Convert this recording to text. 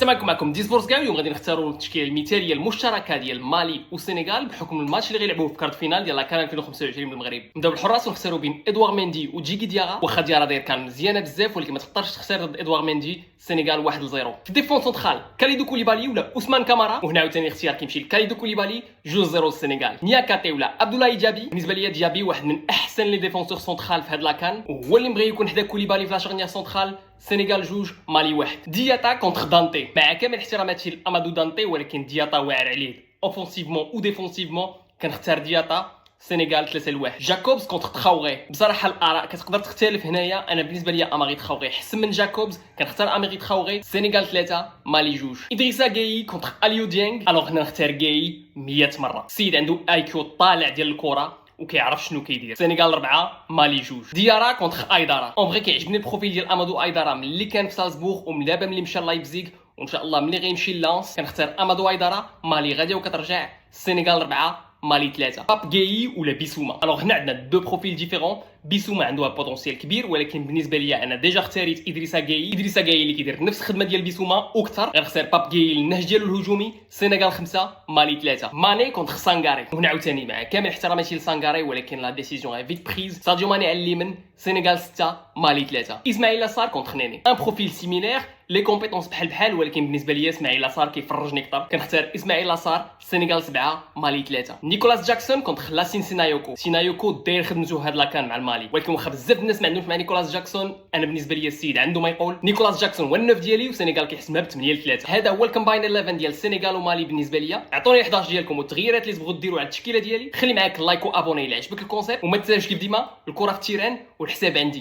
السلام عليكم، معكم دي سبورتس كاع. اليوم غادي نختاروا التشكيله المثاليه المشتركه ديال مالي والسنغال بحكم الماتش اللي غيلعبوه في كارت فينال ديال كان 2025 بالمغرب. نبداو بالحراس ونختاروا بين ادوار مندي وجيكي دياغا. واخا دياغا داير كان مزيانه بزاف ولكن ما تقدرش تختار ضد ادوار مندي. السنغال 1-0. في الديفونس سنترال كاليدو كوليبالي ولا عثمان كامارا، وهنا عاوتاني اختيار كيمشي لكاليدو كوليبالي. 2-0 السنغال. نياكاتي ولا عبد الله ديابي. بالنسبه ليا ديابي واحد من احسن لي ديفونسور سنترال في هاد لاكان، وهو اللي بغى يكون حدا كوليبالي في لا شارنيير سنترال. سنغال 2 مالي 1. دياتا كونتر دانتي. مع كامل احتراماتي لامادو دانتي ولكن دياتا واعر عليه اوفونسيفمون و ديفونسيفمون. كنختار دياتا. سنغال 3-1. جاكوبز كونتر تخاوغي. بصراحه الاراء كتقدر تختلف هنايا. انا بالنسبه لي اماري تخاوغي احسن من جاكوبز. كنختار اماري تخاوغي. سنغال 3 مالي 2. ادريسا غاي كونتر اليو ديانغ. الوغ هنا نختار غاي 100 مره. السيد عنده ايكيو طالع ديال الكره وكيعرف شنو كيدير. سنغال 4 مالي 2. ديارا كونتر ايدارا. اون فري كيعجبني البروفيل ديال امادو ايدارا ملي كان في سالزبورغ ومن دابا ملي مشى لايبزيغ، وان شاء الله ملي غيمشي لانس. كنختار امادو ايدارا. مالي غاديه وكترجع. السنغال 4 مالي 3. باب جاي ولا بيسوما. الوغ هنا عندنا دو بروفيل ديفيرون. بيسوما عنده بوتونسيال كبير ولكن بالنسبه ليا انا ديجا اختاريت ادريسا غاي. ادريسا غاي اللي كيدير نفس الخدمه ديال بيسوما واكثر. غنختار باب جاي النهج ديالو الهجومي. سنغال 5 مالي 3. ماني كونتر سانغاري. وهنا عاوتاني مع كامل احتراماتي لسانغاري ولكن لا ديسيزيون غير فيت بريز. ساديو ماني على اليمين. سنغال 6 مالي 3. اسماعيل لاسار كونتر نيني. ان بروفيل سيميلير لي كومبيتونس بحال ولكن بالنسبه ليا اسماعيل لاسار كيفرجني اكثر. كنختار اسماعيل لاسار. سنغال 7 مالي 3. نيكولاس جاكسون كونتر لاسين سينايوكو. سينايوكو داير خدمته هاد لاكان مع المالي ولكن واخا بزاف الناس ما عندهمش مع نيكولاس جاكسون، انا بالنسبه ليا السيد عنده ما يقول. نيكولاس جاكسون هو النوف ديالي وسنغال كيحسمها ب 8-3. هذا هو الكومباين 11 ديال السنغال ومالي بالنسبه ليا. عطوني 11 ديالكم والتغييرات اللي تبغوا ديروا على التشكيله ديالي. خلي معاك اللايك وابوني الا عجبك الكونسيبت وما تنساش كيف ديما الكره في التيران والحساب عندي.